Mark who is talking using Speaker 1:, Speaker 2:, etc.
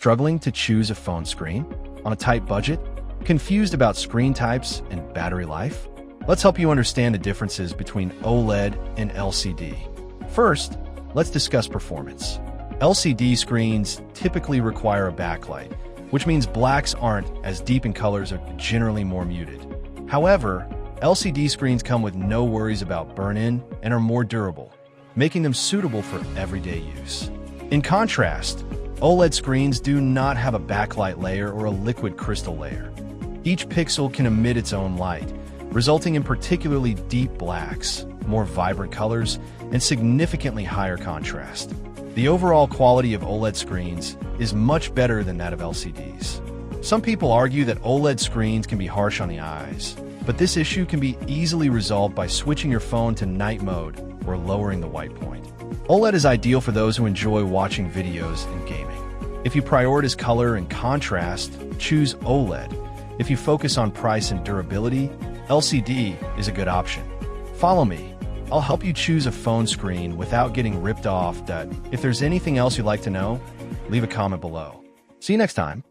Speaker 1: Struggling to choose a phone screen? On a tight budget? Confused about screen types and battery life? Let's help you understand the differences between OLED and LCD. First, let's discuss performance. LCD screens typically require a backlight, which means blacks aren't as deep in colors or generally more muted. However, LCD screens come with no worries about burn-in and are more durable, making them suitable for everyday use. In contrast, OLED screens do not have a backlight layer or a liquid crystal layer. Each pixel can emit its own light, resulting in particularly deep blacks, more vibrant colors, and significantly higher contrast. The overall quality of OLED screens is much better than that of LCDs. Some people argue that OLED screens can be harsh on the eyes, but this issue can be easily resolved by switching your phone to night mode or lowering the white point. OLED is ideal for those who enjoy watching videos and gaming. If you prioritize color and contrast, choose OLED. If you focus on price and durability, LCD is a good option. Follow me. I'll help you choose a phone screen without getting ripped off. If there's anything else you'd like to know, leave a comment below. See you next time.